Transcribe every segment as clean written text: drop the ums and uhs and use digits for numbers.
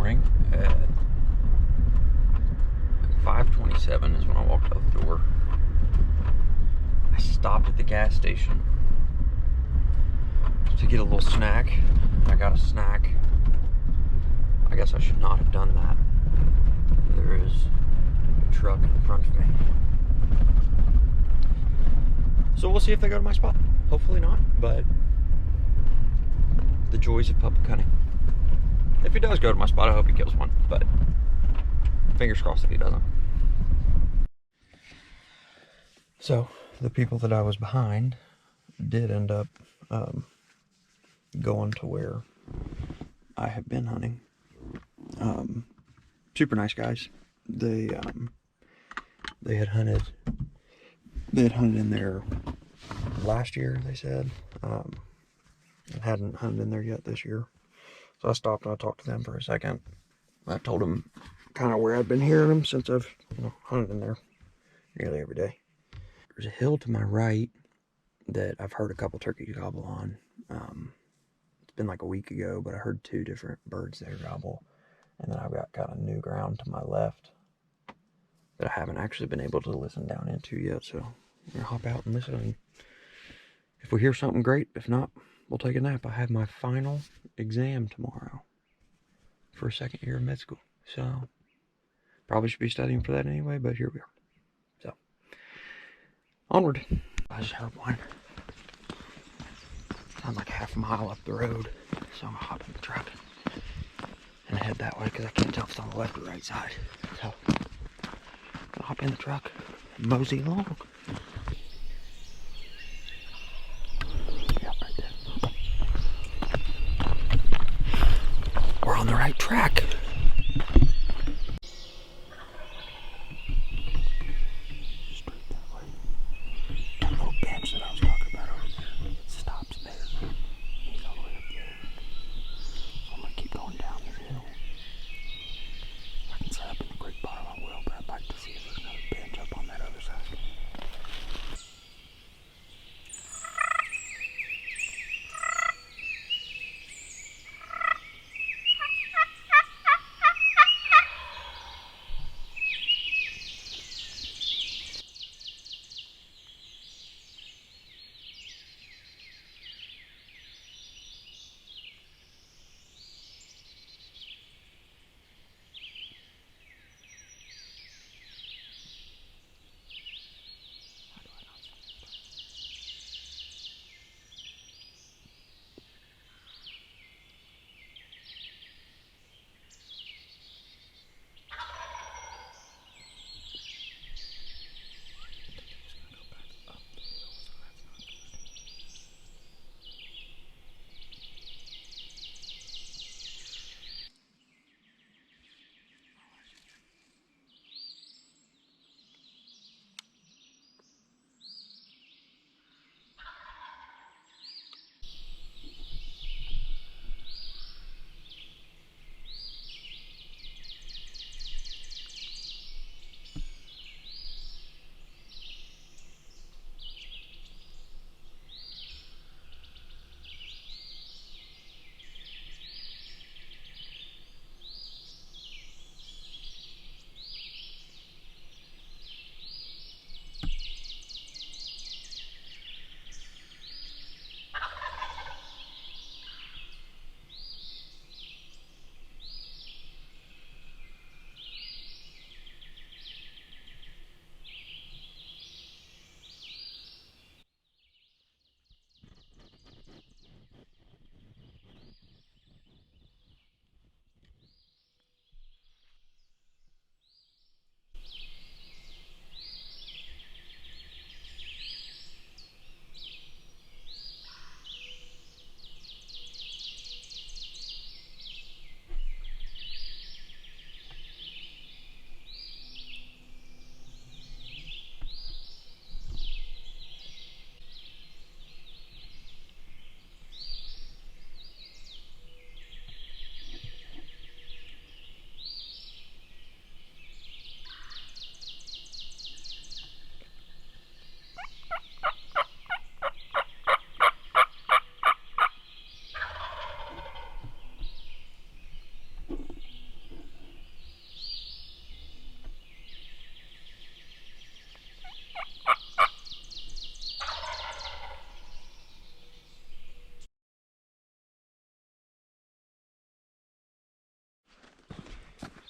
morning at 5:27 is when I walked out the door. I stopped at the gas station to get a little snack. I got a snack. I guess I should not have done that. There is a truck in front of me. So we'll see if they go to my spot. Hopefully not, but the joys of public hunting. If he does go to my spot, I hope he kills one, but fingers crossed that he doesn't. So the people that I was behind did end up going to where I have been hunting. Super nice guys. They had hunted in there last year, they said, and hadn't hunted in there yet this year. So I stopped and I talked to them for a second. I told them kind of where I'd been hearing them since I've hunted in there nearly every day. There's a hill to my right that I've heard a couple turkeys gobble on. It's been like a week ago, but I heard 2 different birds there gobble. And then I've got kind of new ground to my left that I haven't actually been able to listen down into yet. So I'm gonna hop out and listen. And if we hear something, great. If not, we'll take a nap. I have my final exam tomorrow for 2nd year of med school. So probably should be studying for that anyway, but here we are. So onward. I just heard one. Sounds like half a mile up the road. So I'm gonna hop in the truck and head that way because I can't tell if it's on the left or right side. So I'll hop in the truck and mosey along. Yeah, right there. We're on the right track. Straight that way. That little bench that I was talking about over there, it stops there. He's all the way up there. So I'm gonna keep going down this hill. I can set up in the creek bottom, I will, but I'd like to see if there's another bench up on that other side.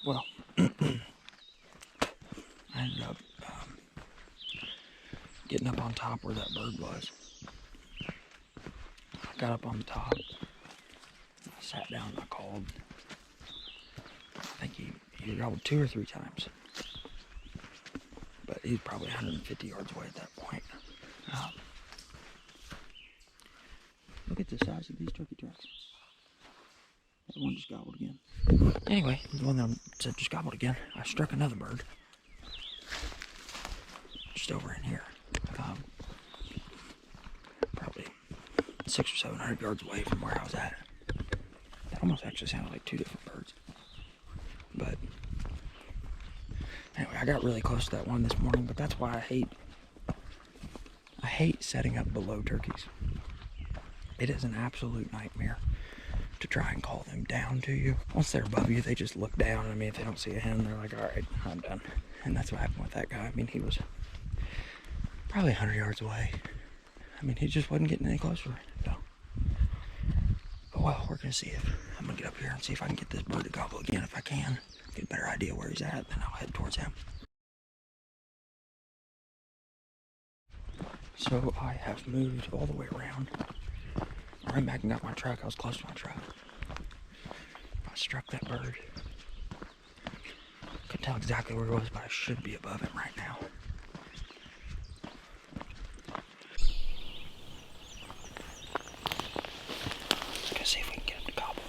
Well, I ended up getting up on top where that bird was. I got up on the top. I sat down and I called. I think he gobbled 2 or 3 times. But he's probably 150 yards away at that point. Look at the size of these turkey tracks. That one just gobbled again. Anyway, the one that said just gobbled again, I struck another bird. Just over in here. Probably 600 or 700 yards away from where I was at. That almost actually sounded like 2 different birds. But anyway, I got really close to that one this morning, but that's why I hate setting up below turkeys. It is an absolute nightmare to try and call them down to you. Once they're above you, they just look down. I mean, if they don't see a hen, they're like, all right, I'm done. And that's what happened with that guy. I mean, he was probably 100 yards away. I mean, he just wasn't getting any closer. So, but well, we're gonna see if I'm gonna get up here and see if I can get this bird to gobble again. If I can, get a better idea where he's at, then I'll head towards him. So I have moved all the way around. I ran back and got my truck. I was close to my truck. I struck that bird. Couldn't tell exactly where it was, but I should be above him right now. Let's go see if we can get him to gobble.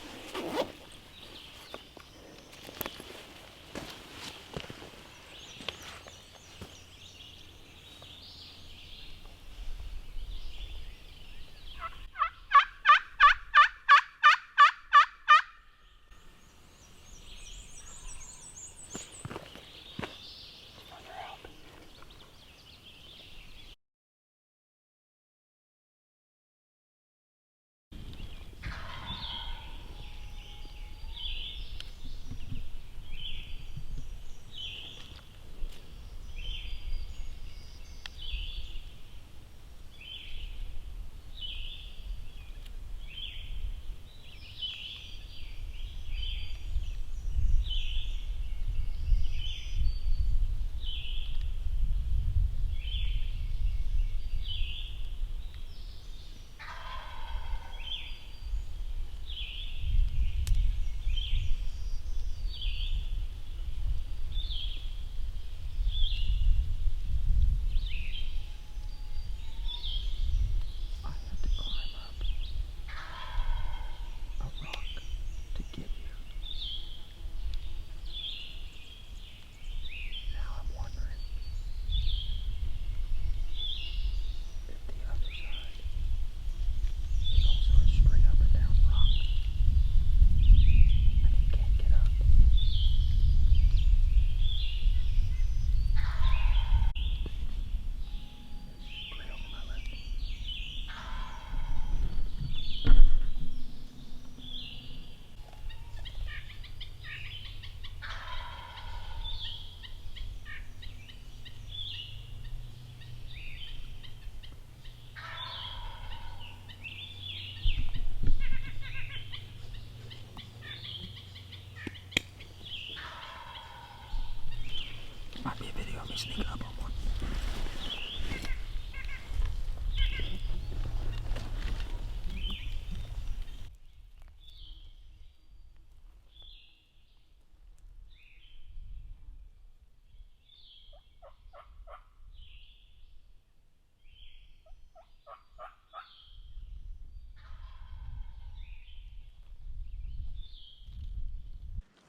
Might be a video of me sneaking up on one.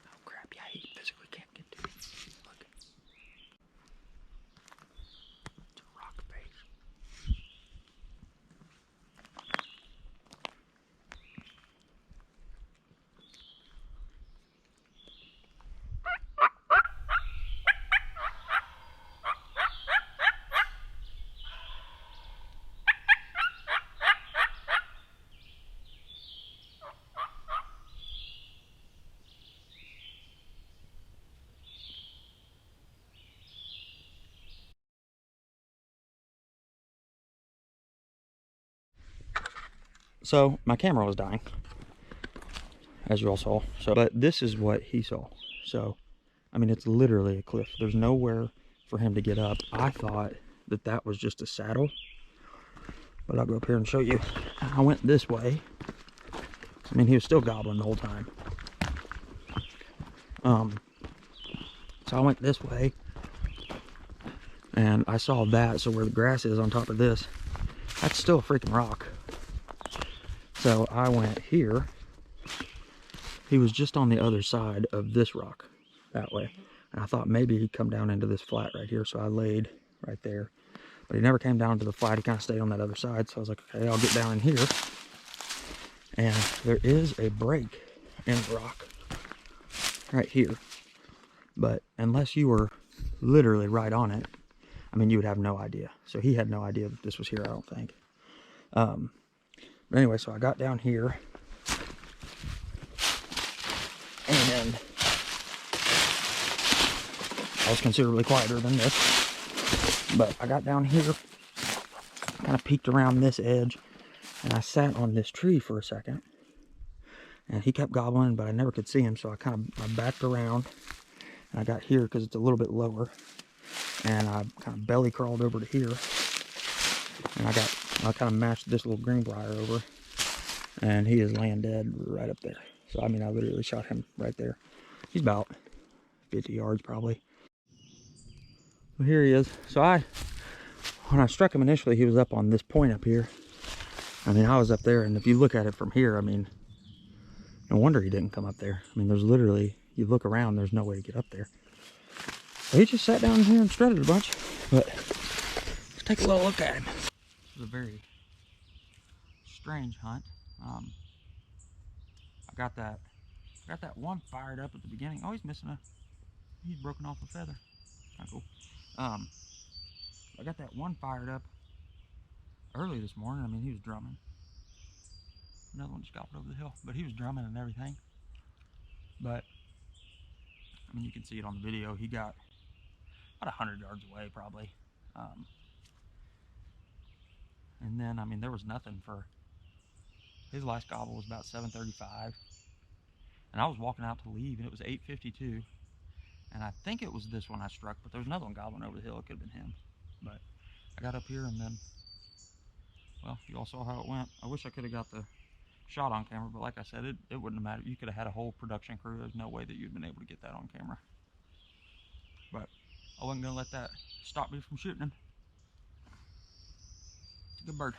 Oh crap, yeah, he physically can't get to me. Look. It's a rock face. So my camera was dying, as you all saw. So, but this is what he saw. So I mean, it's literally a cliff. There's nowhere for him to get up. I thought that that was just a saddle, but I'll go up here and show you. I went this way. I mean, he was still gobbling the whole time. So I went this way, and I saw that. So where the grass is on top of this, that's still a freaking rock. So I went here. He was just on the other side of this rock, that way. And I thought maybe he'd come down into this flat right here, so I laid right there. But he never came down to the flat. He kind of stayed on that other side. So I was like, okay, I'll get down in here. And there is a break in the rock right here. But unless you were literally right on it, I mean, you would have no idea. So he had no idea that this was here, I don't think. But anyway, so I got down here. And I was considerably quieter than this. But I got down here, kind of peeked around this edge, and I sat on this tree for a second. And he kept gobbling, but I never could see him, so I backed around. And I got here because it's a little bit lower. And I kind of belly crawled over to here. And I kind of mashed this little greenbrier over. And he is laying dead right up there. So, I mean, I literally shot him right there. He's about 50 yards probably. Well, here he is. So when I struck him initially, he was up on this point up here. I mean, I was up there, and if you look at it from here, I mean, no wonder he didn't come up there. I mean, there's literally, you look around, there's no way to get up there. So he just sat down here and strutted a bunch. But let's take a little look at him. This was a very strange hunt. I got that one fired up at the beginning. Oh, he's broken off a feather. Kind of cool. I got that one fired up early this morning. I mean, he was drumming. Another one just gobbled over the hill, but he was drumming and everything. But I mean, you can see it on the video. He got about 100 yards away, probably. And then, I mean, there was nothing for his last gobble was about 7:35, and I was walking out to leave, and it was 8:52. And I think it was this one I struck, but there was another one gobbling over the hill. It could have been him. But I got up here, and then, well, you all saw how it went. I wish I could have got the shot on camera, but like I said, it wouldn't have mattered. You could have had a whole production crew. There's no way that you'd been able to get that on camera. But I wasn't going to let that stop me from shooting him. It's a good bird.